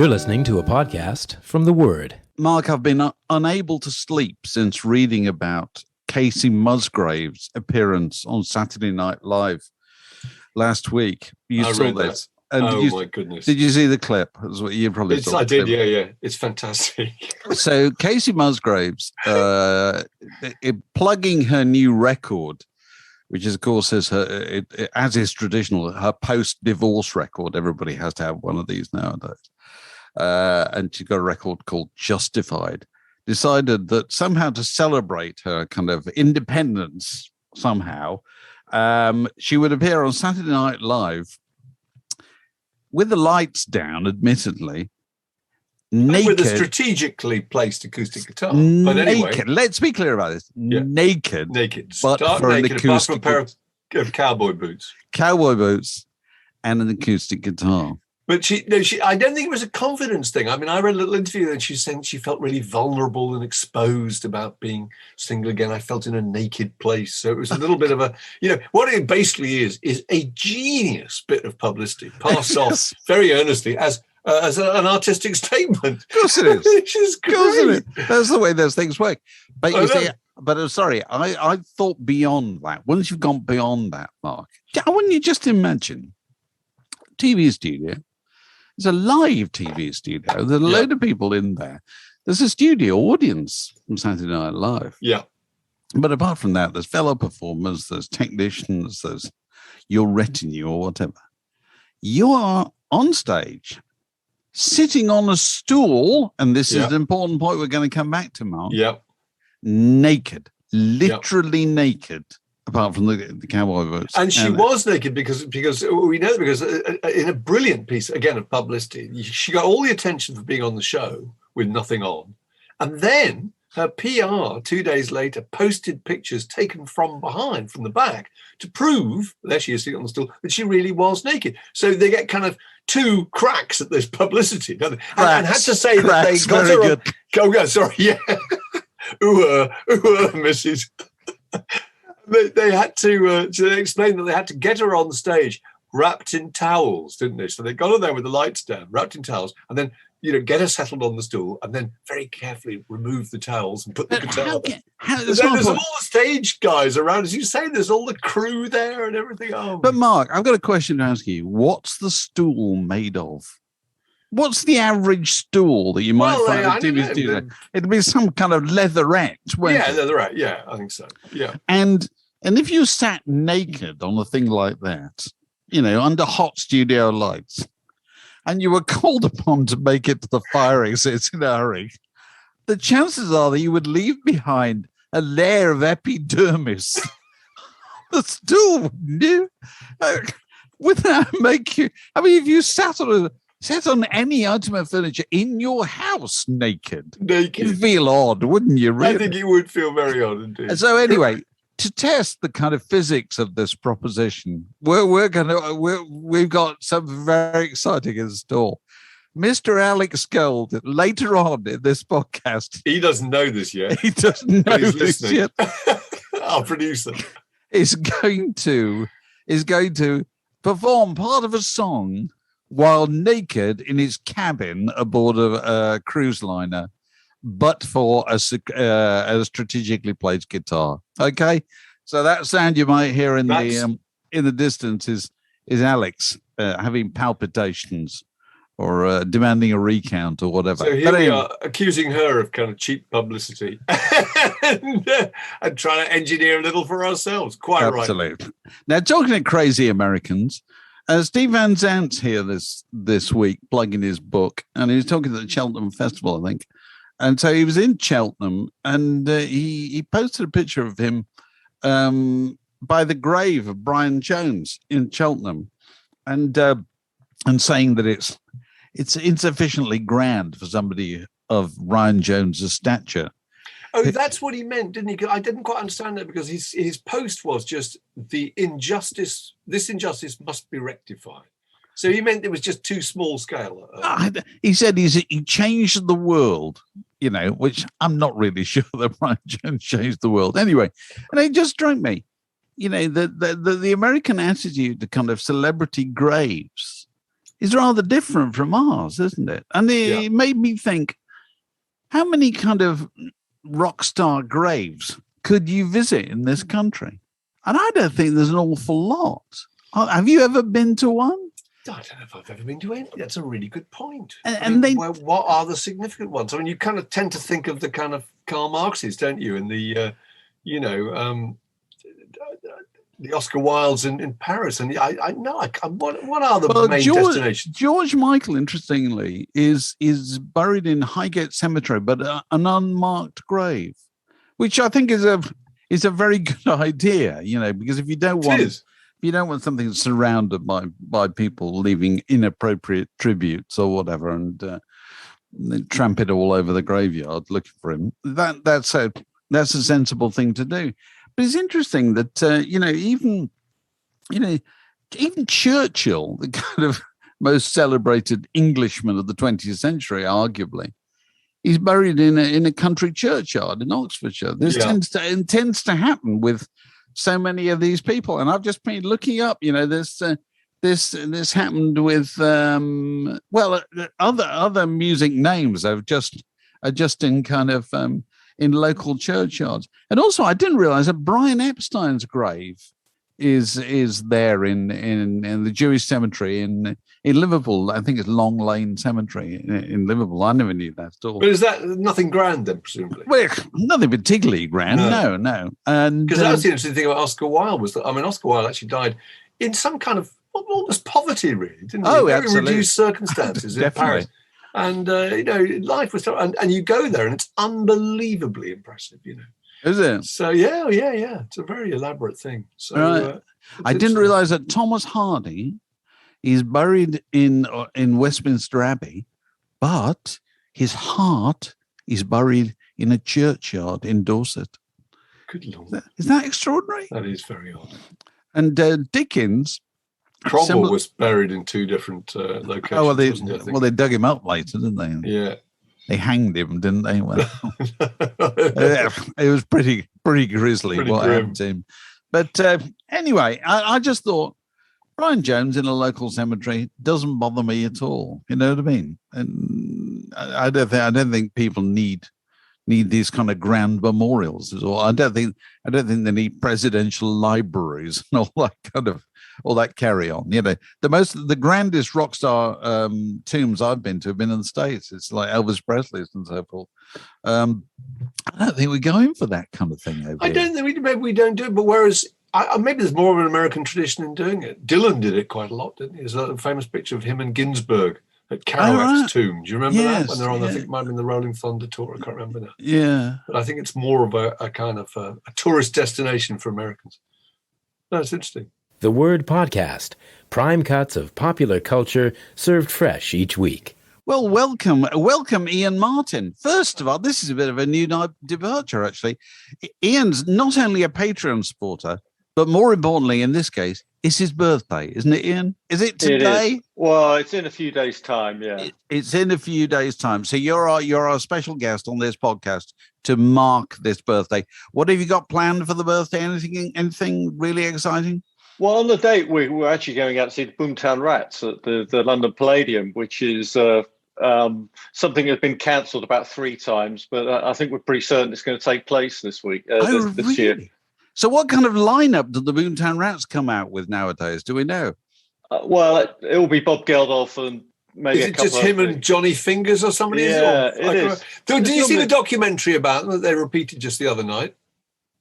You're listening to a podcast from The Word. Mark, I've been unable to sleep since reading about Kacey Musgraves' appearance on Saturday Night Live last week. You saw this. And my goodness. Did you see the clip? That's what you probably saw. I did, yeah. It's fantastic. So Kacey Musgraves plugging her new record, which is, of course, as is traditional, her post-divorce record. Everybody has to have one of these nowadays. And she got a record called Justified. Decided that somehow to celebrate her kind of independence somehow, she would appear on Saturday Night Live with the lights down, admittedly, naked. With a strategically placed acoustic guitar. But naked. anyway. Let's be clear about this. Yeah. Naked. But for naked, an acoustic, apart from a pair of cowboy boots. Cowboy boots and an acoustic guitar. But I don't think it was a confidence thing. I mean, I read a little interview and she was saying she felt really vulnerable and exposed about being single again. I felt in a naked place. So it was a little bit of a, what it basically is a genius bit of publicity passed off very earnestly as an artistic statement. Of course it is. Which is great. Of course it is. That's the way those things work. But you see, I thought beyond that. Once you've gone beyond that, Mark, wouldn't you just imagine TV studio? It's a live TV studio. There's a load of people in there. There's a studio audience from Saturday Night Live. Yeah. But apart from that, there's fellow performers, there's technicians, there's your retinue or whatever. You are on stage, sitting on a stool, and this is an important point we're going to come back to, Mark. Yeah. Naked, literally naked. Apart from the cowboy boots. And she was naked because we know that because in a brilliant piece, again, of publicity, she got all the attention for being on the show with nothing on. And then her PR 2 days later posted pictures taken from behind, from the back, to prove, there she is sitting on the stool, that she really was naked. So they get kind of two cracks at this publicity, don't they? And had to say that they got her on. Oh, sorry, yeah. Ooh, Mrs. They had to explain that they had to get her on stage wrapped in towels, didn't they? So they got her there with the lights down, wrapped in towels, and then get her settled on the stool, and then very carefully remove the towels and put the guitar there. There's all the stage guys around, as you say. There's all the crew there and everything. Oh, but Mark, I've got a question to ask you. What's the stool made of? What's the average stool that you might find at TV studio? It'd be some kind of leatherette. Leatherette. Yeah, I think so. Yeah. And if you sat naked on a thing like that, under hot studio lights, and you were called upon to make it to the fire exits in a hurry, the chances are that you would leave behind a layer of epidermis. The stool, would that make you? I mean, if you sat on any item of furniture in your house naked. It'd feel odd, wouldn't you, really? I think it would feel very odd indeed. So anyway, to test the kind of physics of this proposition, we've got something very exciting in store. Mr. Alex Gold, later on in this podcast. He doesn't know this yet. He doesn't know this yet. Our producer. is going to perform part of a song while naked in his cabin aboard a cruise liner, but for a strategically placed guitar. Okay, so that sound you might hear in the distance is Alex having palpitations or demanding a recount or whatever. So here we are accusing her of kind of cheap publicity and trying to engineer a little for ourselves. Quite right. Absolutely. Now, talking of crazy Americans. Steve Van Zandt's here this week plugging his book, and he was talking at the Cheltenham Festival, I think. And so he was in Cheltenham, and he posted a picture of him by the grave of Brian Jones in Cheltenham, and saying that it's insufficiently grand for somebody of Brian Jones's stature. Oh, that's what he meant, didn't he? I didn't quite understand that because his post was just the injustice. This injustice must be rectified. So he meant it was just too small scale. He said he changed the world, which I'm not really sure that Brian Jones changed the world. Anyway, and it just struck me, the American attitude to kind of celebrity graves is rather different from ours, isn't it? And it made me think, how many kind of rock star graves could you visit in this country? And I don't think there's an awful lot. Have you ever been to one? I don't know if I've ever been to any. That's a really good point. What are the significant ones? I mean, you kind of tend to think of the kind of Karl Marxes, don't you? And the, the Oscar Wildes in Paris. And I know, what are the main destinations? George Michael, interestingly, is buried in Highgate Cemetery, but an unmarked grave, which I think is a very good idea, because if you don't want something surrounded by people leaving inappropriate tributes or whatever, and they tramp it all over the graveyard looking for him, that's a sensible thing to do. But it's interesting that even Churchill, the kind of most celebrated Englishman of the 20th century, arguably, is buried in a country churchyard in Oxfordshire. This tends to happen with so many of these people, and I've just been looking up. This happened with other music names are just in kind of in local churchyards. And also, I didn't realize that Brian Epstein's grave is there in the Jewish cemetery in Liverpool. I think it's Long Lane Cemetery in Liverpool. I never knew that at all. But is that nothing grand then, presumably? Well, nothing particularly grand. No. And because that was the interesting thing about Oscar Wilde was that Oscar Wilde actually died in some kind of almost poverty, really, didn't he? Very absolutely. Reduced circumstances in Paris. And life was, and you go there, and it's unbelievably impressive. Is it? So yeah. It's a very elaborate thing. So right. I didn't realize that Thomas Hardy is buried in Westminster Abbey, but his heart is buried in a churchyard in Dorset. Good Lord. Is that extraordinary? That is very odd. And Dickens... Cromwell was buried in two different locations. They dug him up later, didn't they? Yeah. They hanged him, didn't they? Well, it was pretty grisly what happened to him. But anyway, I just thought Brian Jones in a local cemetery doesn't bother me at all. You know what I mean? And I don't think people need these kind of grand memorials at all. I don't think they need presidential libraries and all that carry on. The grandest rock star tombs I've been to have been in the States. It's like Elvis Presley's and so forth. I don't think we're going for that kind of thing over here. Don't think maybe we don't do it, but whereas maybe there's more of an American tradition in doing it. Dylan did it quite a lot, didn't he? There's a famous picture of him and Ginsberg at Kerouac's tomb. Do you remember that? When they're on, I think it might have been the Rolling Thunder tour. I can't remember now. Yeah. But I think it's more of a kind of a tourist destination for Americans. No, it's interesting. The Word Podcast, prime cuts of popular culture served fresh each week. Well, welcome, Ian Martin. First of all, this is a bit of a new departure, actually. Ian's not only a Patreon supporter, but more importantly, in this case, it's his birthday, isn't it, Ian? Is it today? It is. Well, it's in a few days' time, yeah. It's in a few days' time. So you're our special guest on this podcast to mark this birthday. What have you got planned for the birthday? Anything really exciting? Well, on the date, we're actually going out to see the Boomtown Rats at the London Palladium, which is something that's been cancelled about 3 times, but I think we're pretty certain it's going to take place this week, this year. So what kind of lineup do the Boomtown Rats come out with nowadays? Do we know? Well, it will be Bob Geldof and maybe is it just him and Johnny Fingers or somebody? Yeah, it is. Did you see the documentary about them that they repeated just the other night?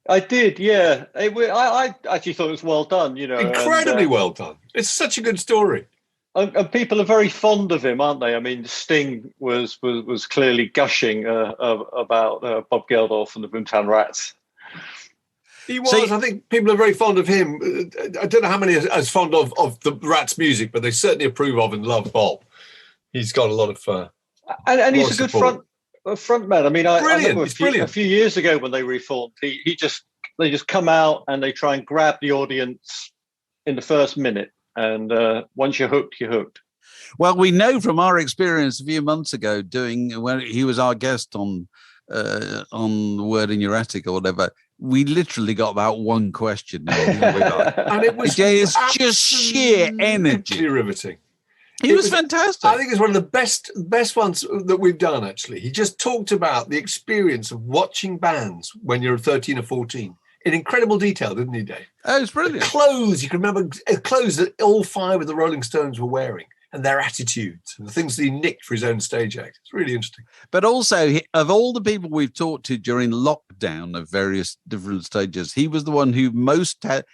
I did, yeah. I actually thought it was well done, Incredibly well done. It's such a good story. And people are very fond of him, aren't they? I mean, Sting was clearly gushing about Bob Geldof and the Boomtown Rats. He was. I think people are very fond of him. I don't know how many are as fond of the Rats' music, but they certainly approve of and love Bob. He's got a lot of and he's a good front man. I mean, I remember a few years ago when they reformed, they just come out and they try and grab the audience in the first minute, and once you're hooked, you're hooked. Well, we know from our experience a few months ago when he was our guest on The Word in Your Attic or whatever. We literally got about one question. And it was just sheer energy. Riveting. He was fantastic. I think it's one of the best ones that we've done, actually. He just talked about the experience of watching bands when you're 13 or 14 in incredible detail, didn't he, Dave? Oh, it's brilliant. The clothes, you can remember clothes that all 5 of the Rolling Stones were wearing and their attitudes and the things that he nicked for his own stage act. It's really interesting. But also, of all the people we've talked to during lockdown of various different stages, he was the one who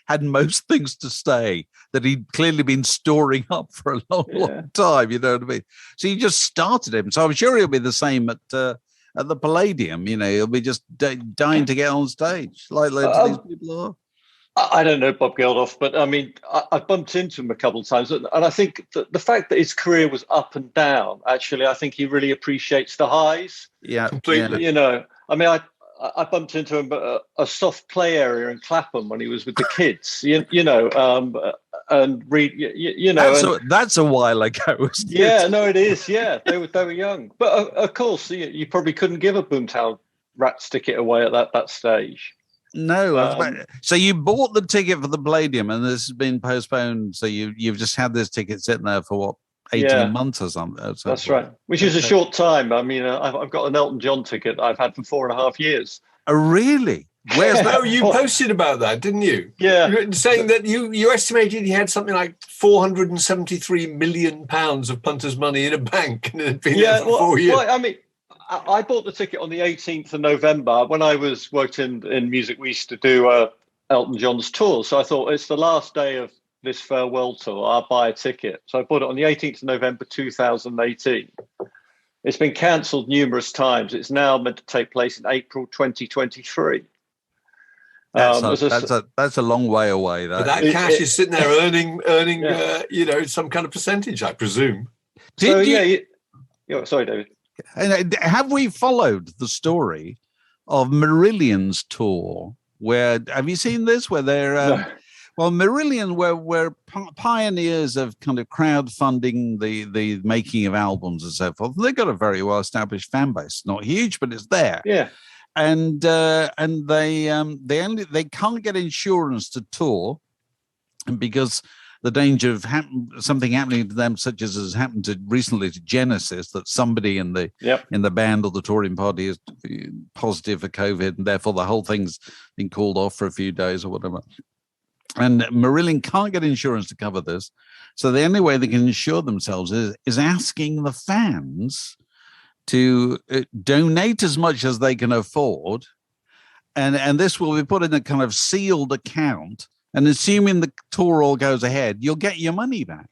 had most things to say that he'd clearly been storing up for a long time, you know what I mean? So you just started him. So I'm sure he'll be the same at the Palladium, you know, he'll be just dying to get on stage, like loads of these people are. I don't know Bob Geldof, but I mean, I bumped into him a couple of times, and I think the fact that his career was up and down, actually, I think he really appreciates the highs. Yeah, completely. You know, I mean, I bumped into him at a soft play area in Clapham when he was with the kids, you know, and read, you know. That's a while ago, wasn't it? Yeah, no, it is. Yeah, they were young, but of course, you probably couldn't give a Boomtown Rats ticket away at that stage. No, so you bought the ticket for the Palladium, and this has been postponed. So you've just had this ticket sitting there for what, 18 months or something? That's right, which is a short time. I mean, I've got an Elton John ticket I've had for 4.5 years. Oh, really? Where's that? Oh, you posted about that, didn't you? Yeah, saying that you estimated he had something like £473 million of punters' money in a bank, and it had been there for 4 years. Well, I mean, I bought the ticket on the 18th of November. When I worked in music, we used to do Elton John's tour. So I thought, it's the last day of this farewell tour, I'll buy a ticket. So I bought it on the 18th of November 2018. It's been cancelled numerous times. It's now meant to take place in April 2023. That's a long way away. But that cash is sitting there earning you know, some kind of percentage, I presume. Sorry, David. And have we followed the story of Marillion's tour? Where have you seen this? Where they're well, Marillion were pioneers of kind of crowdfunding the making of albums and so forth. They've got a very well established fan base, not huge, but it's there. Yeah, and they can't get insurance to tour because the danger of something happening to them, such as has happened recently to Genesis, that somebody in the band or the touring party is positive for COVID, and therefore the whole thing's been called off for a few days or whatever. And Marillion can't get insurance to cover this, so the only way they can insure themselves is asking the fans to donate as much as they can afford, and this will be put in a kind of sealed account. And assuming the tour all goes ahead, you'll get your money back.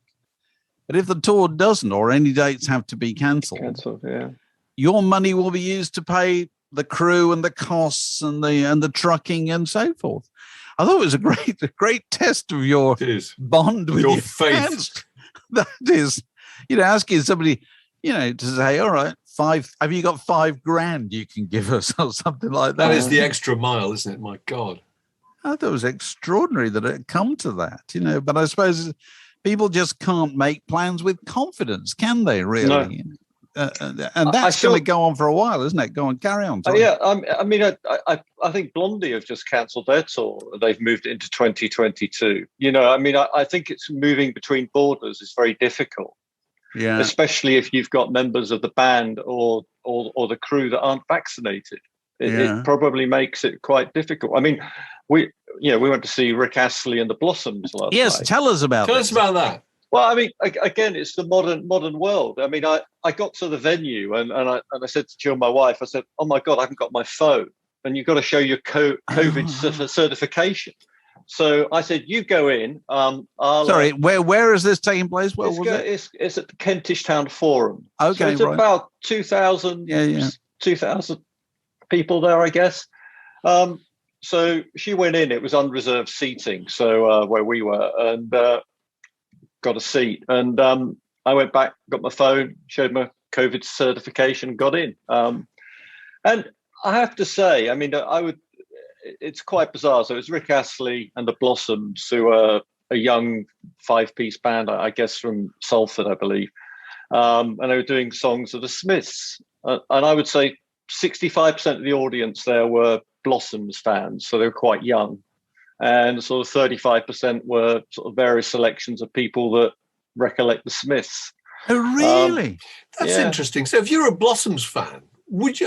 But if the tour doesn't, or any dates have to be cancelled, your money will be used to pay the crew and the costs and the trucking and so forth. I thought it was a great test of your bond with your faith. Fans. That is, you know, asking somebody, you know, to say, all right, have you got $5,000 you can give us or something like that? That is the extra mile, isn't it? My God. I thought it was extraordinary that it had come to that, you know, but I suppose people just can't make plans with confidence, can they, really? No. And that's going to go on for a while, isn't it? Go on, carry on. I mean, I think Blondie have just cancelled their tour. They've moved it into 2022. You know, I mean, I think it's moving between borders is very difficult. Yeah. Especially if you've got members of the band or the crew that aren't vaccinated. It probably makes it quite difficult. I mean, we went to see Rick Astley and the Blossoms last night. Yes, tell us about that. Well, I mean, again, it's the modern world. I mean, I got to the venue and I said to Jill, my wife, I said, "Oh my God, I haven't got my phone, and you've got to show your COVID certification." So I said, "You go in." Sorry, where is this taking place? It's at the Kentish Town Forum. Okay, so it's about 2,000. 2,000 people there, I guess. So she went in. It was unreserved seating, so where we were, and got a seat. And I went back, got my phone, showed my COVID certification, got in. And I have to say, I mean, it's quite bizarre. So it's Rick Astley and the Blossoms, who are a young 5-piece band, I guess, from Salford, I believe. And they were doing songs of the Smiths. And I would say 65% of the audience there were Blossoms fans, so they were quite young. And sort of 35% were sort of various selections of people that recollect the Smiths. Oh, really? That's interesting. So if you're a Blossoms fan,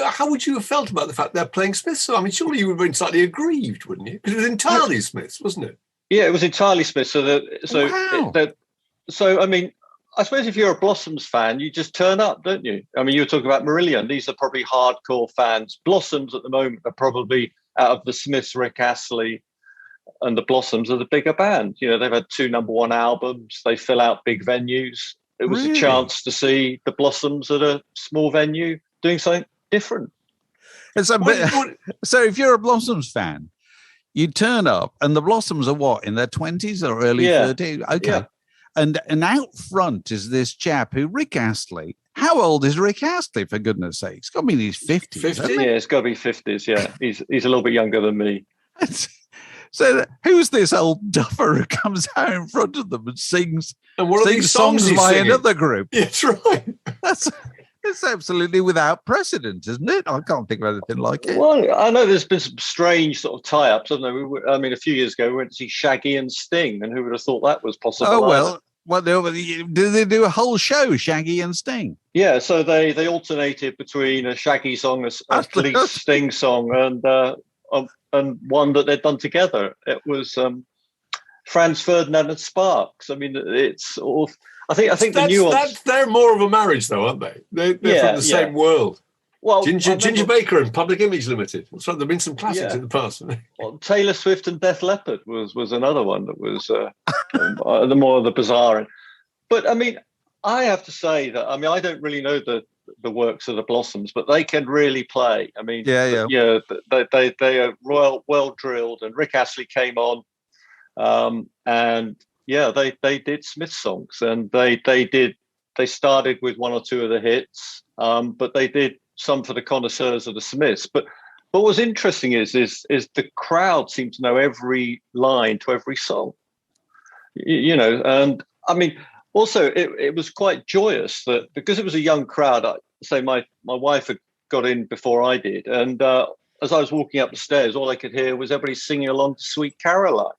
how would you have felt about the fact they're playing Smiths? So, I mean, surely you would have been slightly aggrieved, wouldn't you? Because it was entirely Smiths, wasn't it? Yeah, it was entirely Smiths. So I mean, I suppose if you're a Blossoms fan, you just turn up, don't you? I mean, you were talking about Marillion. These are probably hardcore fans. Blossoms at the moment are probably, out of the Smiths, Rick Astley and the Blossoms, are the bigger band. You know, they've had 2 number-1 albums. They fill out big venues. It was a chance to see the Blossoms at a small venue doing something different. So if you're a Blossoms fan, you turn up and the Blossoms are what, in their 20s or early 30s? Okay. Yeah. And out front is this chap who, Rick Astley. How old is Rick Astley, for goodness sake? It's got to be in his 50s. 50? Yeah, it's got to be 50s, yeah. He's a little bit younger than me. So who's this old duffer who comes out in front of them and sings songs by another group? That's right. It's absolutely without precedent, isn't it? I can't think of anything like it. Well, I know there's been some strange sort of tie-ups, haven't there? I mean, a few years ago, we went to see Shaggy and Sting, and who would have thought that was possible? Oh, well, did they do a whole show, Shaggy and Sting? Yeah, so they alternated between a Shaggy song, a police Sting song, and one that they'd done together. It was Franz Ferdinand and Sparks. I mean, it's sort of... I think the nuance... They're more of a marriage, though, aren't they? They're from the same world. Well, Ginger Baker and Public Image Limited. That's right. There've been some classics in the past. Well, Taylor Swift and Def Leppard was another one that was the more of the bizarre. But I mean, I have to say that I don't really know the works of the Blossoms, but they can really play. I mean, they are well drilled. And Rick Astley came on, and they did Smith songs, and they started with 1 or 2 of the hits, but they did some for the connoisseurs of the Smiths. But what was interesting is the crowd seemed to know every line to every song, you know. And I mean, also it was quite joyous that because it was a young crowd. My wife had got in before I did, and as I was walking up the stairs, all I could hear was everybody singing along to Sweet Caroline.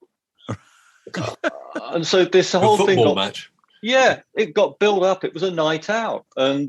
And so this whole thing match. Yeah, it got built up. It was a night out, and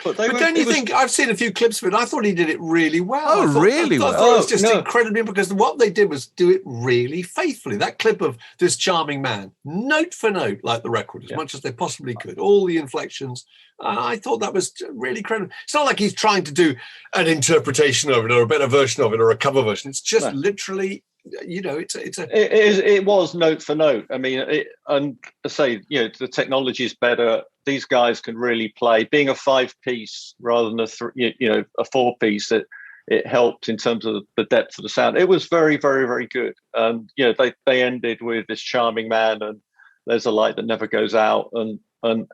but don't you think? I've seen a few clips of it. I thought he did it really well. Oh, really well? I thought it was just incredibly, because what they did was do it really faithfully. That clip of this charming man, note for note, like the record, as much as they possibly could. All the inflections. I thought that was really credible. It's not like he's trying to do an interpretation of it or a better version of it or a cover version. It's just literally. You know, it was note for note. I mean, and to say, you know, the technology is better. These guys can really play. Being a 5-piece rather than a 4-piece, it helped in terms of the depth of the sound. It was very, very, very good. And you know, they ended with this charming man and There's a Light That Never Goes Out, and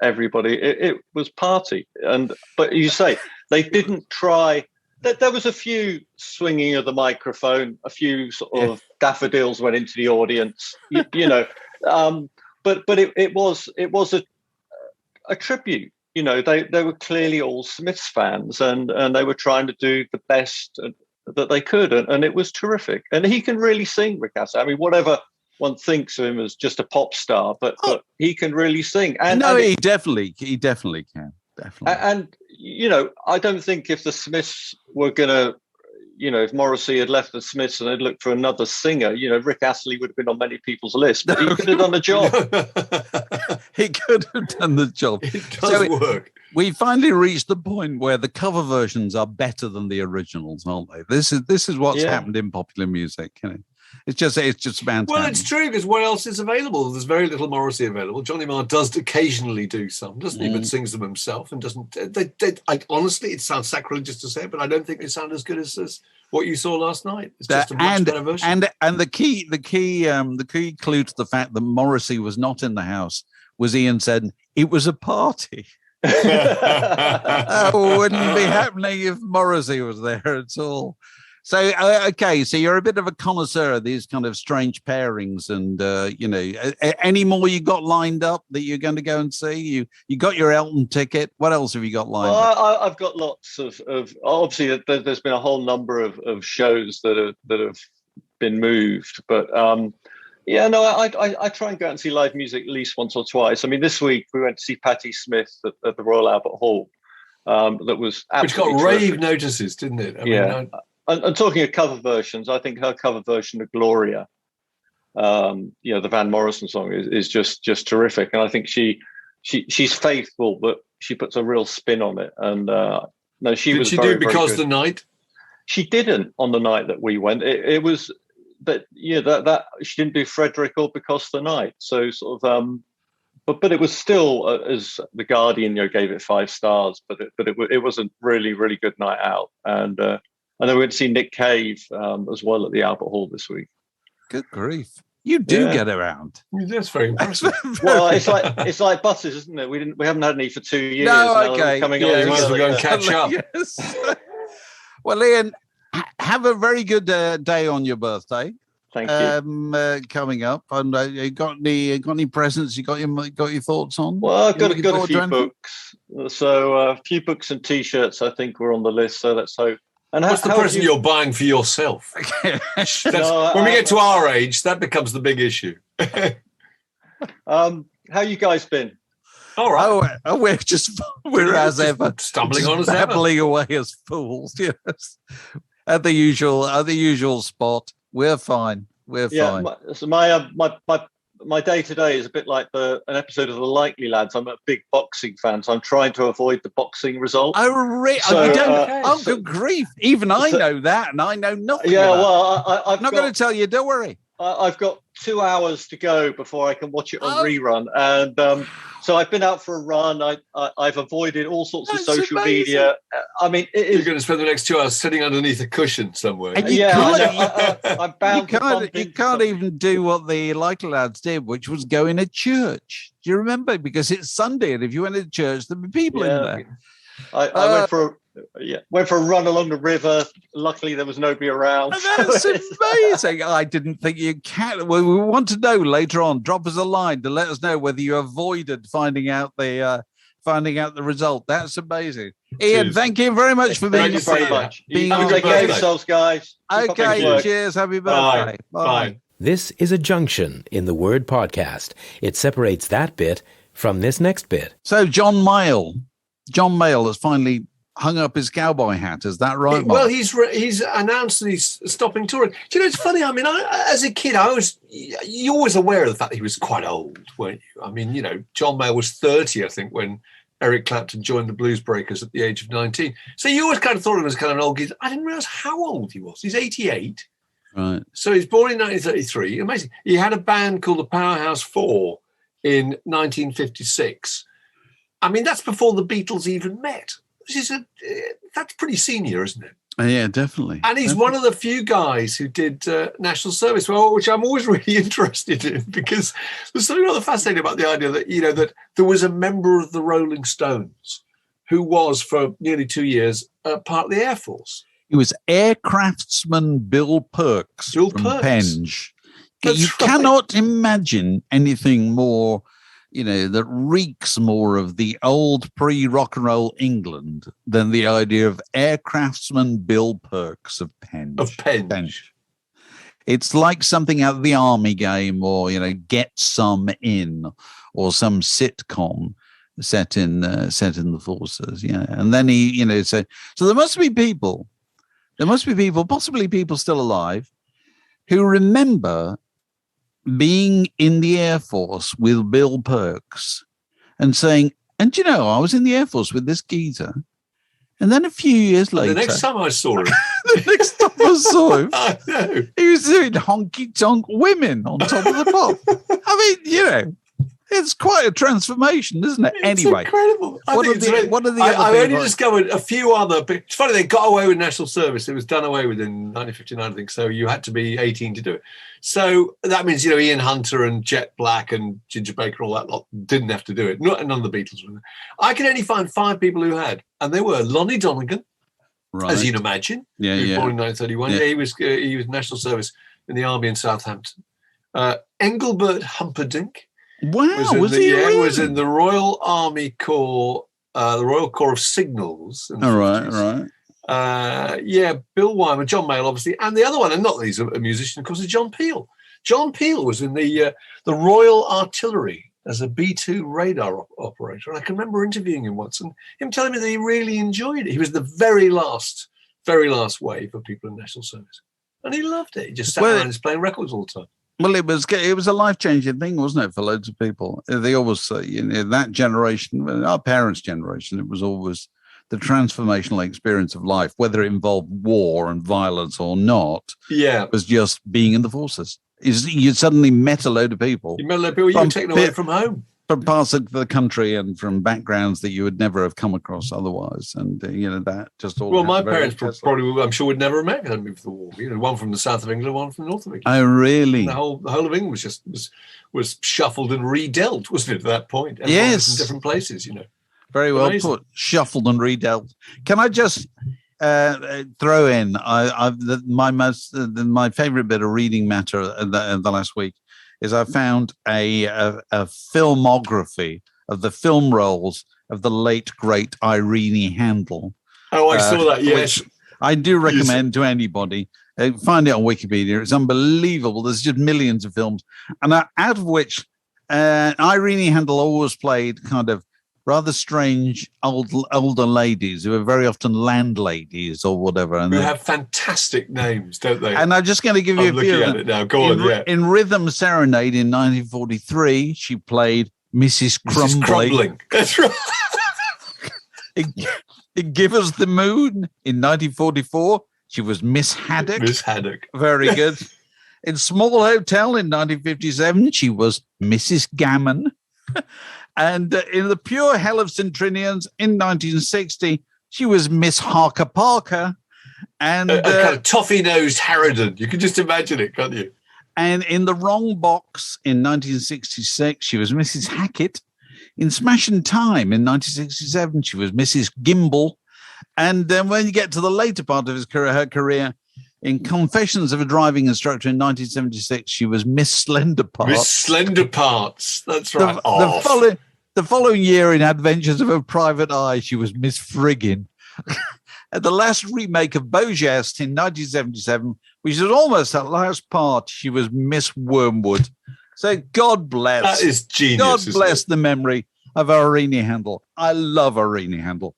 everybody. It was party. But you say they didn't try. There was a few swinging of the microphone, a few sort of daffodils went into the audience, you know. But it was a tribute. You know, they were clearly all Smiths fans, and they were trying to do the best that they could, and it was terrific. And he can really sing, Rick Astley. I mean, whatever one thinks of him as just a pop star, but he can really sing. He definitely can. Definitely. And, you know, I don't think if the Smiths were going to, you know, if Morrissey had left the Smiths and they'd looked for another singer, you know, Rick Astley would have been on many people's lists, but he could have done the job. He could have done the job. It does work. We finally reached the point where the cover versions are better than the originals, aren't they? This is what's happened in popular music, you know. It's just about. Well, it's true, because what else is available? There's very little Morrissey available. Johnny Marr does occasionally do some, doesn't he? But sings them himself and doesn't. Honestly, it sounds sacrilegious to say it, but I don't think they sound as good as what you saw last night. It's just a much better version. And the key clue to the fact that Morrissey was not in the house was Ian said it was a party. That wouldn't be happening if Morrissey was there at all. So, so you're a bit of a connoisseur of these kind of strange pairings, and, you know, any more you got lined up that you're going to go and see? You got your Elton ticket. What else have you got lined up? I've got lots of obviously there's been a whole number of shows that have been moved, but Yeah, no, I try and go out and see live music at least once or twice. I mean, this week we went to see Patti Smith at the Royal Albert Hall. That was absolutely which got rave terrific. notices, didn't it? And talking of cover versions, I think her cover version of Gloria, the Van Morrison song, is just terrific. And I think she's faithful, but she puts a real spin on it. And no, she Did was. she very, do Because very the Night? She didn't on the night that we went. It was. But that she didn't do Frederick or Because the Night, so sort of but it was still as the Guardian gave it 5 stars, but it was a really good night out, and then we went to see Nick Cave as well at the Albert Hall this week. Good grief, you do get around. That's very impressive. Well, it's like buses, isn't it? We haven't had any for 2 years. No, okay, coming you on. might as well go and catch up. Yes. Well, Ian, have a very good day on your birthday. Thank you. Coming up, and you got any presents? You got your thoughts on? Well, I've got a few books. So a few books and T-shirts, I think, were on the list. So let's hope. And what's the present you're buying for yourself? When we get to our age, that becomes the big issue. How you guys been? All right. Oh, we're as ever stumbling on as babbling away as fools. Yes, at the usual spot. We're fine. Fine. So my day today is a bit like an episode of The Likely Lads. I'm a big boxing fan, so I'm trying to avoid the boxing result. Oh, really? So, good grief! Even I know that, and I know nothing. Yeah, well, I'm not going to tell you. Don't worry. I've got 2 hours to go before I can watch it on rerun, and so I've been out for a run. I've avoided all sorts of social media. I mean, you're going to spend the next 2 hours sitting underneath a cushion somewhere. And I'm bound. You can't even do what the Likely Lads did, which was go in a church. Do you remember? Because it's Sunday, and if you went to church, there'd be people in there. I went for a run along the river. Luckily, there was nobody around. That's amazing. I didn't think you can. Well, we want to know later on. Drop us a line to let us know whether you avoided finding out the result. That's amazing. Ian, thank you very much for being. Thank you very much. Take care of yourselves, guys. Okay, cheers. Happy birthday. Bye. This is a junction in the word podcast. It separates that bit from this next bit. So John Mayall has finally hung up his cowboy hat. Is that right, Mark? Well, he's announced that he's stopping touring. Do you know, it's funny. I mean, as a kid, you're always aware of the fact that he was quite old, weren't you? I mean, John Mayall was 30, I think, when Eric Clapton joined the Blues Breakers at the age of 19. So you always kind of thought of him as kind of an old kid. I didn't realize how old he was. He's 88. Right. So he's born in 1933. Amazing. He had a band called the Powerhouse 4 in 1956. I mean, that's before the Beatles even met. That's pretty senior, isn't it? Yeah, definitely. And he's one of the few guys who did national service, which I'm always really interested in, because there's something rather fascinating about the idea that, that there was a member of the Rolling Stones who was, for nearly 2 years, part of the Air Force. He was Aircraftsman Bill Perks from Penge. You cannot imagine anything more, that reeks more of the old pre-rock and roll England than the idea of Aircraftsman Bill Perks of Penge. Penge. It's like something out of the Army game, or Get Some In, or some sitcom set in the forces. Yeah, and then he, so there must be people, possibly people still alive, who remember being in the Air Force with Bill Perks and saying, and I was in the Air Force with this geezer. And then a few years later, the next time I saw him, I know. He was doing honky tonk women on top of the pop. I mean, it's quite a transformation, isn't it? It's anyway, incredible. What are the other? I've only discovered a few other. It's funny, they got away with national service. It was done away with in 1959, I think. So you had to be 18 to do it. So that means Ian Hunter and Jet Black and Ginger Baker, all that lot, didn't have to do it. None of the Beatles were there. I can only find 5 people who had, and they were Lonnie Donegan, as you'd imagine. Yeah, he was born in 1931. Yeah, he was national service in the army in Southampton. Engelbert Humperdinck. Wow, was he really? Was in the Royal Army Corps, the Royal Corps of Signals. All right. Bill Wyman, John Mayall, obviously, and the other one, and not that he's a musician, of course, is John Peel. John Peel was in the Royal Artillery as a B-2 radar operator. And I can remember interviewing him once and him telling me that he really enjoyed it. He was the very last wave of people in national service. And he loved it. He just sat around and playing records all the time. Well, it was a life-changing thing, wasn't it, for loads of people? They always say, that generation, our parents' generation, it was always the transformational experience of life, whether it involved war and violence or not, was just being in the forces. You suddenly met a load of people. You met a load of people you were taken away from home. From parts of the country and from backgrounds that you would never have come across otherwise. And, that just all... Well, my parents probably, I'm sure, would never have met if they'd moved for the war. One from the south of England, one from the north of England. Oh, really? And the whole of England was shuffled and redealt, wasn't it, at that point? Yes. Was in different places, Very well put. Shuffled and redealt. Can I just throw in my favorite bit of reading matter the last week is I found a filmography of the film roles of the late, great Irene Handl. Oh, I saw that, yes. I do recommend to anybody. Find it on Wikipedia. It's unbelievable. There's just millions of films. And out of which Irene Handl always played kind of rather strange older ladies who are very often landladies or whatever. And they have fantastic names, don't they? And I'm just going to give you a few. Looking at it now. Go on, In Rhythm Serenade in 1943, she played Mrs. Crumbling. That's right. in Give Us the Moon in 1944, she was Miss Haddock. Miss Haddock. Very good. In Small Hotel in 1957, she was Mrs. Gammon. And in The Pure Hell of St. Trinians in 1960, she was Miss Harker-Parker. And a kind of toffee-nosed harridan. You can just imagine it, can't you? And in The Wrong Box in 1966, she was Mrs. Hackett. In Smashing Time in 1967, she was Mrs. Gimble. And then when you get to the later part of her career, in Confessions of a Driving Instructor in 1976, she was Miss Slenderparts. Miss Slenderparts, that's right. The following year in Adventures of a Private Eye, she was Miss Friggin. At the last remake of Beaugest in 1977, which is almost that last part, she was Miss Wormwood. So God bless. That is genius. God bless the memory of Irene Handl. I love Irene Handl.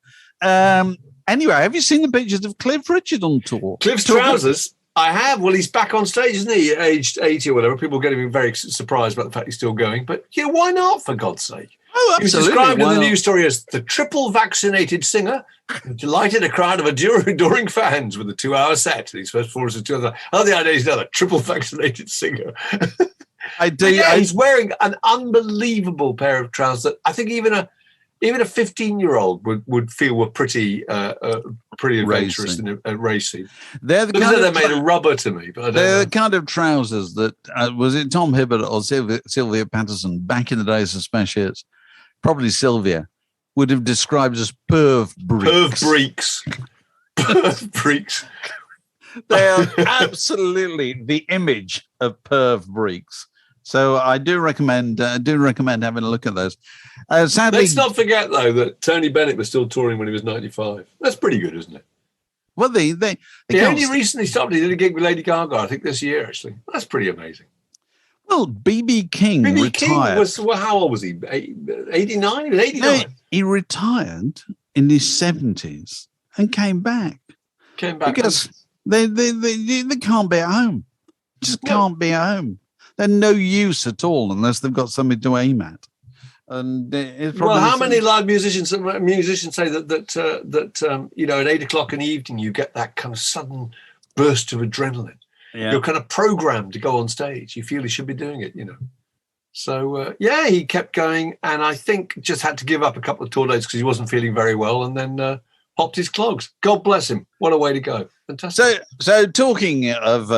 Anyway, have you seen the pictures of Cliff Richard on tour? Cliff's trousers? I have. Well, he's back on stage, isn't he? Aged 80 or whatever. People are getting very surprised about the fact he's still going. But why not, for God's sake? Oh, absolutely. He was described in the news story as the triple vaccinated singer who delighted a crowd of adoring fans with a 2-hour set. These first performances of 2 hours. I love the idea he's now a triple vaccinated singer. I do. He's wearing an unbelievable pair of trousers that I think even a 15-year-old would feel were pretty adventurous and racy. They're made of rubber to me, but they're the kind of trousers that was it Tom Hibbert or Sylvia Patterson back in the days of Smash Hits? Probably Sylvia would have described as perv breeks. Perv breeks. They are absolutely the image of perv breeks. So I do recommend having a look at those. Sadly, let's not forget though that Tony Bennett was still touring when he was 95. That's pretty good, isn't it? Well, they only recently stopped. He did a gig with Lady Gaga, I think this year actually. That's pretty amazing. Well, B.B. King retired. How old was he? 89? He was 89. No, he retired in his 70s and came back. Because they can't be at home. Just can't be at home. They're no use at all unless they've got something to aim at. And how many live musicians say that at 8 o'clock in the evening you get that kind of sudden burst of adrenaline. Yeah. You're kind of programmed to go on stage. You feel you should be doing it, So he kept going, and I think just had to give up a couple of tour dates because he wasn't feeling very well, and then popped his clogs. God bless him. What a way to go. Fantastic. So talking of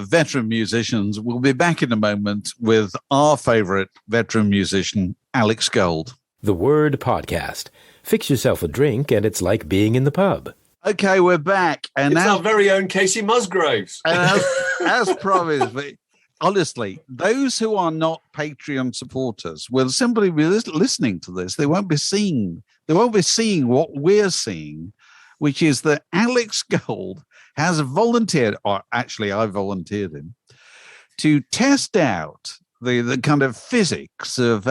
veteran musicians, we'll be back in a moment with our favourite veteran musician, Alex Gold. The Word Podcast. Fix yourself a drink and it's like being in the pub. Okay, we're back. And it's our very own Kacey Musgraves. As promised, honestly, those who are not Patreon supporters will simply be listening to this. They won't be seeing what we're seeing, which is that Alex Gold has volunteered, or actually I volunteered him, to test out the kind of physics of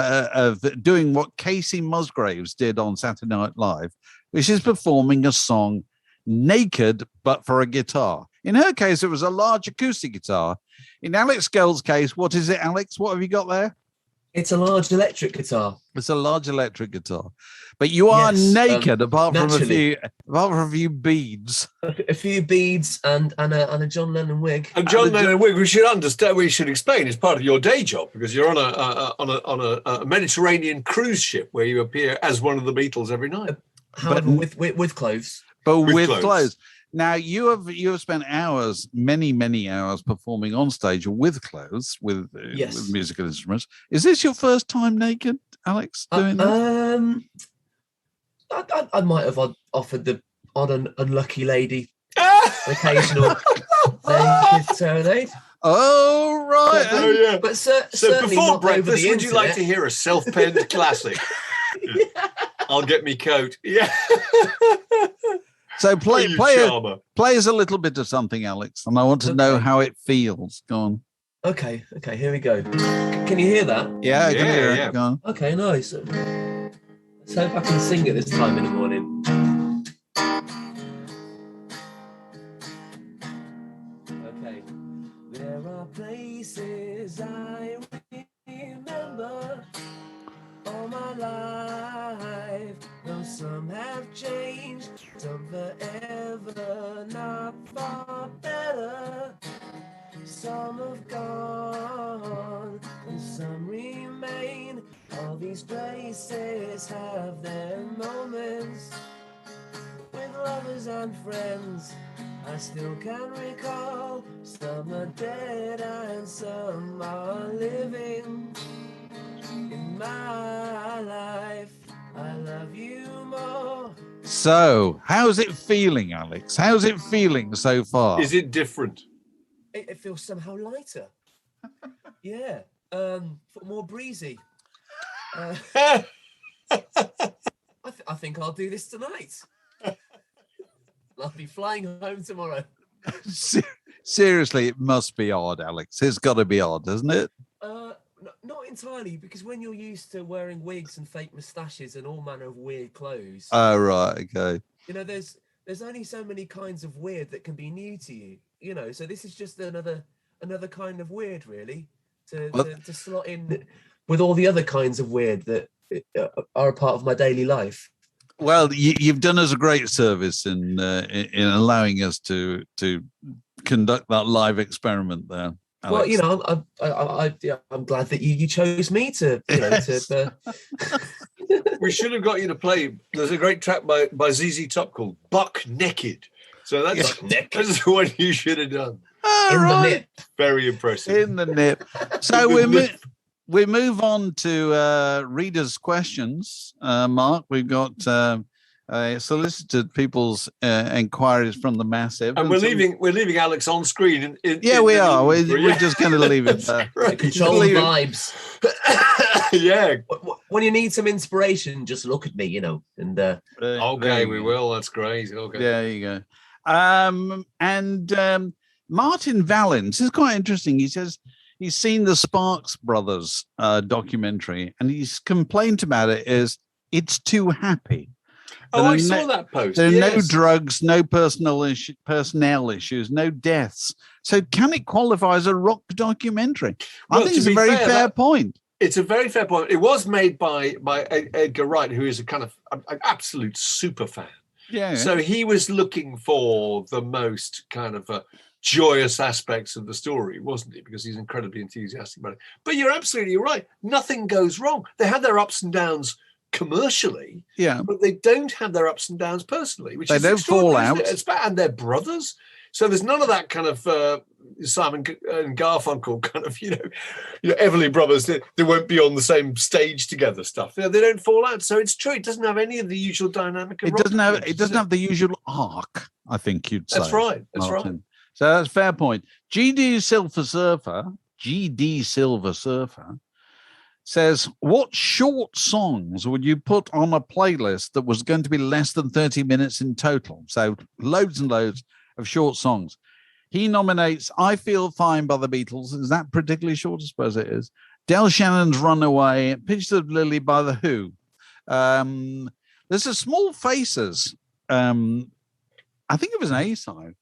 doing what Kacey Musgraves did on Saturday Night Live, which is performing a song naked, but for a guitar. In her case, it was a large acoustic guitar. In Alex Gold's case, what is it, Alex? What have you got there? It's a large electric guitar. It's a large electric guitar, but you are naked apart from a few beads. A few beads and a John Lennon wig. And John Lennon wig. We should explain. It's part of your day job because you're on a Mediterranean cruise ship where you appear as one of the Beatles every night. However, with clothes. But with clothes. Now you have spent hours, many hours performing on stage with clothes, with musical instruments. Is this your first time naked, Alex? Doing this? I might have offered the odd and unlucky lady occasional naked serenade. Oh right, but so before breakfast, would you like to hear a self-penned classic? I'll get me coat. Yeah. So play us a little bit of something, Alex, and I want to know how it feels. Go on. Okay, here we go. Can you hear that? Yeah, I can hear it. Go on. Okay, nice. Let's hope I can sing at this time in the morning. Okay. There are places I remember all my life, though some have changed, some forever, not far better. Some have gone and some remain. All these places have their moments with lovers and friends. I still can recall. Some are dead and some are living. In my life, I love you more. So, how's it feeling, Alex? How's it feeling so far? Is it different? It feels somehow lighter. Yeah, more breezy. I think I'll do this tonight. I'll be flying home tomorrow. Seriously, it must be odd, Alex. It's got to be odd, doesn't it? Not entirely, because when you're used to wearing wigs and fake moustaches and all manner of weird clothes. Oh, right, okay. You know, there's only so many kinds of weird that can be new to you. You know, so this is just another kind of weird, really, to slot in with all the other kinds of weird that are a part of my daily life. Well, you've done us a great service in allowing us to conduct that live experiment there, Alex. Well, you know, I'm glad that you chose me to. You know, to We should have got you to play. There's a great track by ZZ Top called "Buck Naked." So that's the one you should have done. The nip. Very impressive. In the nip. So we move on to readers' questions. Mark, we've got solicited people's inquiries from the massive, and we're leaving Alex on screen. We are. We're just going to leave it there. Control the vibes. Yeah. When you need some inspiration, just look at me, you know. And okay, we will. That's great. Okay. There you go. And Martin Valens is quite interesting. He says he's seen the Sparks Brothers documentary, and his complaint about it is it's too happy. I saw that post. There are no drugs, no personnel issues, no deaths. So can it qualify as a rock documentary? I think it's a very fair point. It's a very fair point. It was made by Edgar Wright, who is a kind of an absolute super fan. Yeah. So he was looking for the most kind of joyous aspects of the story, wasn't he? Because he's incredibly enthusiastic about it. But you're absolutely right. Nothing goes wrong. They had their ups and downs commercially, but they don't have their ups and downs personally. Which they don't fall out. And they're brothers. So there's none of that kind of Simon and Garfunkel kind of, you know, Everly Brothers. They won't be on the same stage together stuff. They don't fall out. So it's true. It doesn't have any of the usual dynamic. It doesn't have the usual arc, I think you'd say. That's right. That's Martin. Right. So that's a fair point. GD Silver Surfer says, what short songs would you put on a playlist that was going to be less than 30 minutes in total? So loads and loads of short songs. He nominates I Feel Fine by the Beatles. Is that particularly short? I suppose it is. Del Shannon's Runaway, Pictures of Lily by The Who. There's a Small Faces. I think it was an A-side.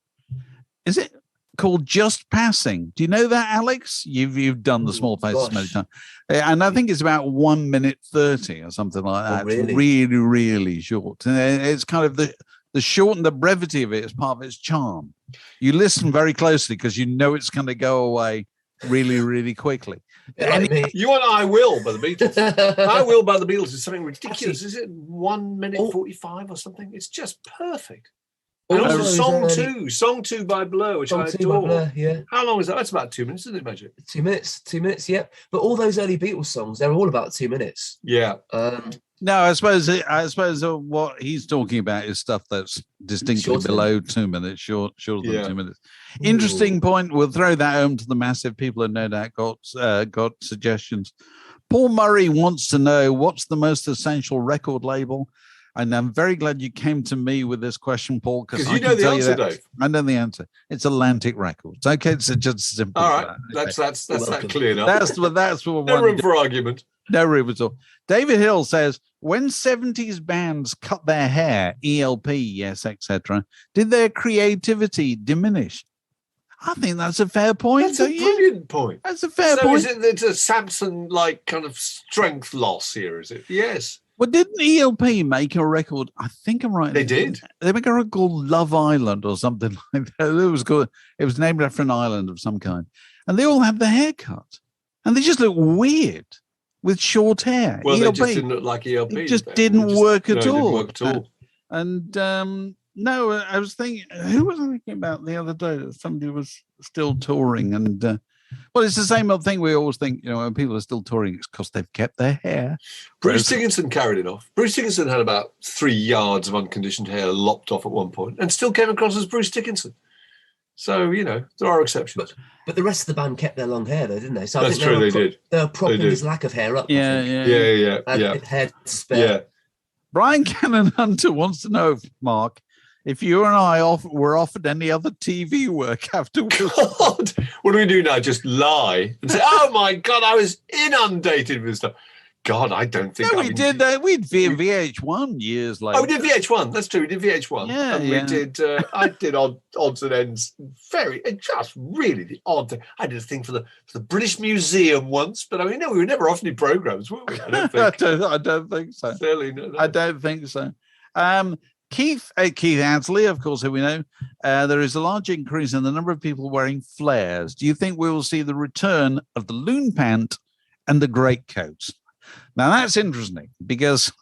Is it called Just Passing? Do you know that, Alex? You've done the Small Faces many times. And I think it's about 1 minute 30 or something like that. Oh, really? It's really, really short. And it's kind of the short and the brevity of it is part of its charm. You listen very closely because you know it's going to go away really, really quickly. You want I Will by the Beatles. I Will by the Beatles is something ridiculous. Is it 1 minute 45 or something? It's just perfect. And also Song 2 by Blur, which I adore. Blur, yeah. How long is that? That's about 2 minutes, isn't it, Magic? 2 minutes, yeah. But all those early Beatles songs, they're all about 2 minutes. Yeah. No, I suppose what he's talking about is stuff that's distinctly below 2 minutes, shorter than 2 minutes. Interesting point. We'll throw that home to the massive people who no doubt got suggestions. Paul Murray wants to know what's the most essential record label. And I'm very glad you came to me with this question, Paul, because you know the answer, Dave. I know the answer. It's Atlantic Records. Okay, it's just simple. All right, that's that clear enough. That's what. No room for argument. No room at all. David Hill says, when 70s bands cut their hair, ELP, yes, etc., did their creativity diminish? I think that's a fair point. That's a brilliant point. That's a fair point. So is it a Samson-like kind of strength loss here, is it? Yes. Well, didn't ELP make a record? I think I'm right. They did. They make a record called Love Island or something like that. It was good. It was named after an island of some kind. And they all had the haircut. And they just look weird with short hair. Well, ELP, they just didn't look like ELP. It just didn't work at all. Didn't work at all. No, I was thinking, who was I thinking about the other day? That somebody was still touring. And, well, it's the same old thing we always think, when people are still touring, it's because they've kept their hair. Bruce Dickinson carried it off. Bruce Dickinson had about 3 yards of unconditioned hair lopped off at one point and still came across as Bruce Dickinson. So, there are exceptions. But the rest of the band kept their long hair, though, didn't they? So That's true, they did. They were propping his lack of hair up. Yeah. Hair to spare. Yeah. Brian Cannon Hunter wants to know, Mark, if you and I were offered any other TV work afterwards. God, what do we do now? Just lie and say, oh, my God, I was inundated with stuff. God, I don't think we did. We'd VH1 years later. Oh, we did VH1. That's true. We did VH1. Yeah, and we did. I did odds and ends. Just really the odd thing. I did a thing for the British Museum once, but we were never off any programs, were we? I don't think. I don't think so. Certainly no. I don't think so. Keith Astley, of course, who we know, there is a large increase in the number of people wearing flares. Do you think we will see the return of the loon pant and the greatcoats? Now, that's interesting because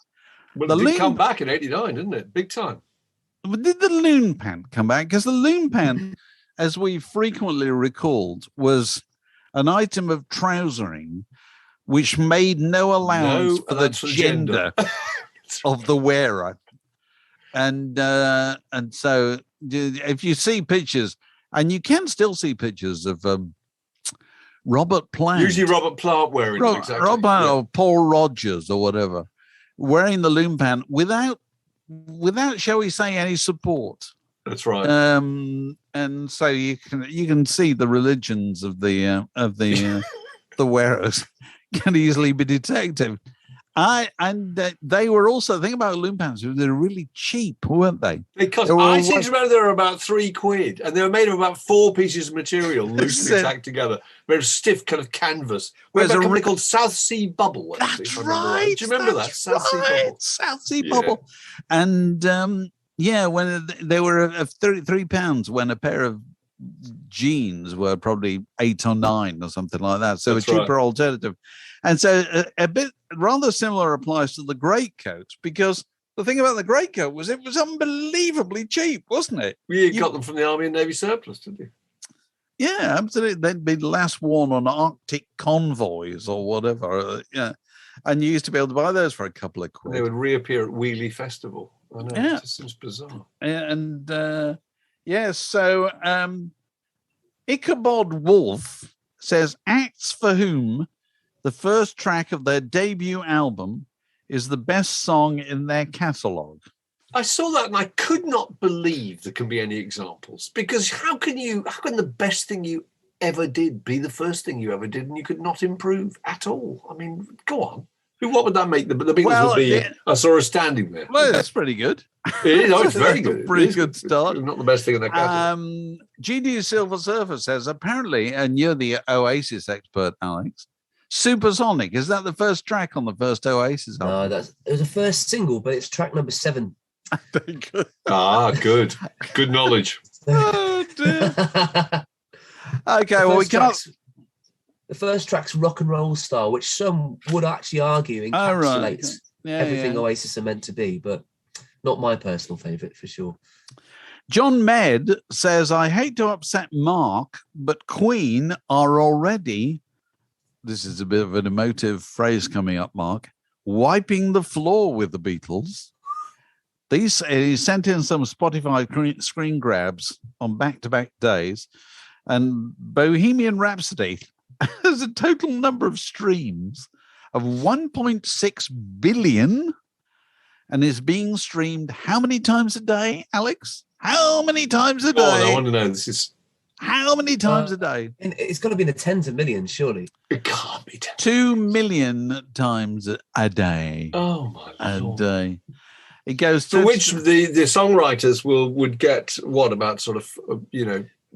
it did come back in 89, didn't it? Big time. Did the loon pant come back? Because the loon pant, as we frequently recalled, was an item of trousering which made no allowance for the gender of the wearer. And so if you see pictures, and you can still see pictures of Robert Plant. Usually Robert Plant wearing it, exactly. Robert Plant or Paul Rogers or whatever, wearing the loon pant without, shall we say, any support. That's right. And so you can see the religions of the the wearers can easily be detected. They were also, think about loon pants, they're really cheap, weren't they? Because I seem to remember they were about £3, and they were made of about 4 pieces of material loosely tacked together. Very stiff kind of canvas. There's a company called South Sea Bubble. That's right. Do you remember that? South Sea Bubble. South Sea Bubble. And when they were £33 when a pair of jeans were probably 8 or 9 or something like that. So that's a cheaper alternative. And so a bit rather similar applies to the greatcoats, because the thing about the greatcoat was it was unbelievably cheap, wasn't it? You got them from the Army and Navy surplus, didn't you? Yeah, absolutely. They'd be last worn on Arctic convoys or whatever. And you used to be able to buy those for a couple of quid. They would reappear at Wheelie Festival. I know, it just seems bizarre. And so Ichabod Wolf says, acts for whom the first track of their debut album is the best song in their catalogue. I saw that and I could not believe there can be any examples, because how can the best thing you ever did be the first thing you ever did and you could not improve at all? I mean, go on. What would that make? The Beatles would be, I saw her standing there. Well, that's pretty good. It is. It's very good. Pretty good start. It's not the best thing in that category. GD Silver Surfer says, apparently, and you're the Oasis expert, Alex, Supersonic, is that the first track on the first Oasis album? No, it was the first single, but it's track number 7. Good. Good knowledge. Oh, dear. Okay, well, we can't... The first track's Rock and Roll Star, which some would actually argue encapsulates everything Oasis are meant to be, but not my personal favourite for sure. John Med says, I hate to upset Mark, but Queen are already, this is a bit of an emotive phrase coming up, Mark, wiping the floor with the Beatles. He sent in some Spotify screen grabs on back-to-back days, and Bohemian Rhapsody has a total number of streams of 1.6 billion and is being streamed how many times a day, Alex? How many times a day? Oh, I want to know. This is how many times a day? It's got to be in the tens of millions, surely. It can't be 10. 2 million times a day. Oh my Lord. A day. It goes to for which the songwriters would get what, about sort of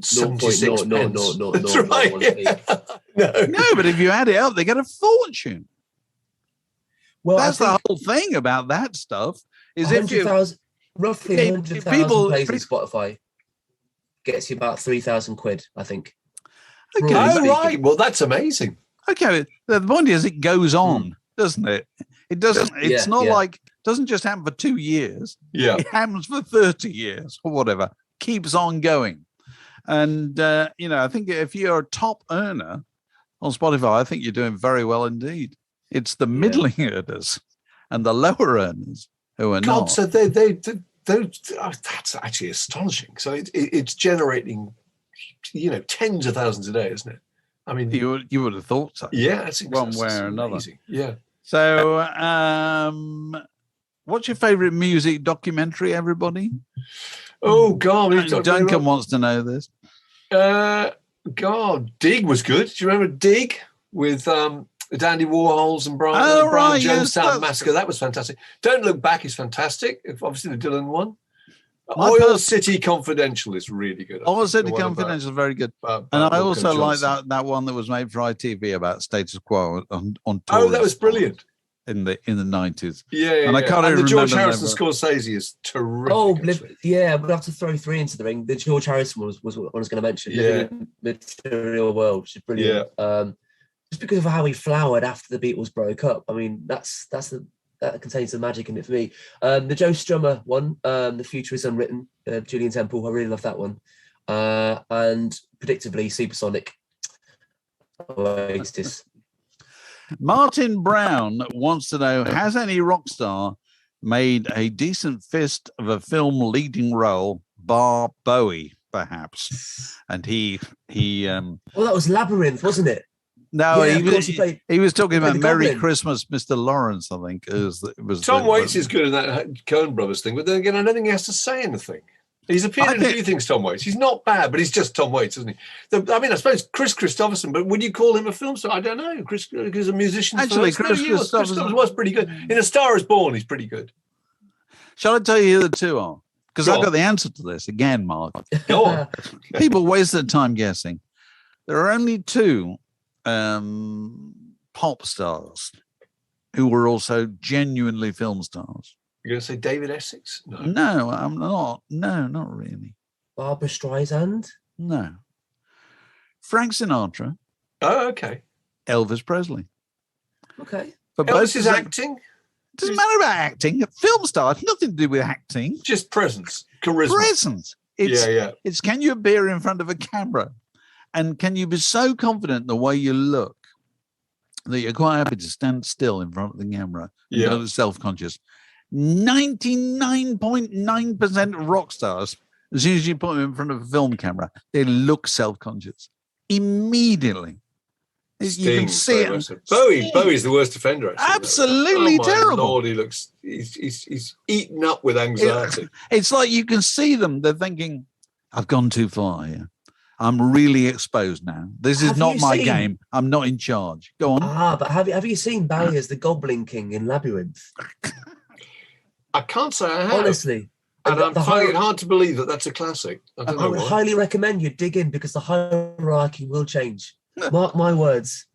76 pence. That's right. No, but if you add it up, they get a fortune. Well, that's the whole thing about that stuff. Is roughly 100,000 plays on Spotify gets you about 3,000 quid, I think. Okay. Oh, right. Well, that's amazing. Okay. The point is, it goes on, doesn't it? It doesn't. It's not like it doesn't just happen for 2 years. Yeah, it happens for 30 years or whatever. Keeps on going. And, I think if you're a top earner on Spotify, I think you're doing very well indeed. It's the middling earners and the lower earners who are not. So that's actually astonishing. So it's generating, tens of thousands a day, isn't it? I mean, you would have thought so. Yeah, that's one way or another. Amazing. Yeah. So, what's your favorite music documentary, everybody? Oh, God. Duncan wants to know this. God, Dig was good. Do you remember Dig with Dandy Warhols and Brian Jonestown Massacre? That was fantastic. Don't Look Back is fantastic. Obviously, the Dylan one. Oil City Confidential is really good. Oil City Confidential is very good. And I also like that one that was made for ITV about status quo on tour. Oh, that was brilliant. In the 90s. Yeah. And I can't even the George remember Harrison Scorsese is terrific. Oh, yeah, we'd have to throw 3 into the ring. The George Harrison was what I was going to mention. Yeah. Material World, which is brilliant. Yeah. Just because of how he flowered after the Beatles broke up. I mean, that contains the magic in it for me. The Joe Strummer one, The Future is Unwritten, Julian Temple, I really love that one. And predictably, Supersonic. Oasis. Martin Brown wants to know, has any rock star made a decent fist of a film leading role, bar Bowie, perhaps? And he well, that was Labyrinth, wasn't it? No, yeah, he was talking about Merry Christmas, Mr. Lawrence, I think. It was Tom Waits is good in that Coen Brothers thing, but then again, I don't think he has to say anything. He's appeared in a few things, Tom Waits. He's not bad, but he's just Tom Waits, isn't he? I suppose Chris Christopherson, but would you call him a film star? I don't know. Chris is a musician. Actually, Chris Christopherson was pretty good. In A Star Is Born, he's pretty good. Shall I tell you who the two are? Because I've got the answer to this again, Mark. Go on. People waste their time guessing. There are only 2 pop stars who were also genuinely film stars. You're going to say David Essex? No, I'm not. No, not really. Barbra Streisand? No. Frank Sinatra. Oh, okay. Elvis Presley. Okay. But Elvis is acting? It doesn't matter about acting. Film star has nothing to do with acting. Just presence, charisma. Presence. It's can you appear in front of a camera? And can you be so confident in the way you look that you're quite happy to stand still in front of the camera and not self-conscious? 99.9% of rock stars, as soon as you put them in front of a film camera, they look self-conscious immediately. You can see it. Bowie's the worst offender. Actually, absolutely terrible. Lord, he looks. He's eaten up with anxiety. It's like you can see them. They're thinking, "I've gone too far here. I'm really exposed now. This is not my game. I'm not in charge." Go on. But have you seen Bowie as the Goblin King in Labyrinth? I can't say I have. Honestly. And I'm finding it hard to believe that that's a classic. I would highly recommend you dig in because the hierarchy will change. Mark my words.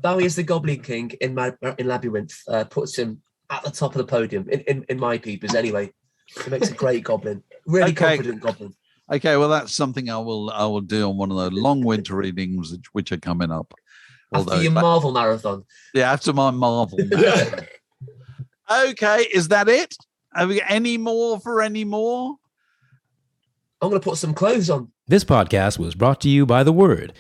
Bowie is the Goblin King in Labyrinth. Puts him at the top of the podium in my peepers. Anyway, he makes a great goblin. Really confident goblin. Okay, well that's something I will do on one of those long winter readings which are coming up. After your Marvel marathon. Yeah, after my Marvel marathon. Okay, is that it? Have we got any more? I'm going to put some clothes on. This podcast was brought to you by The Word.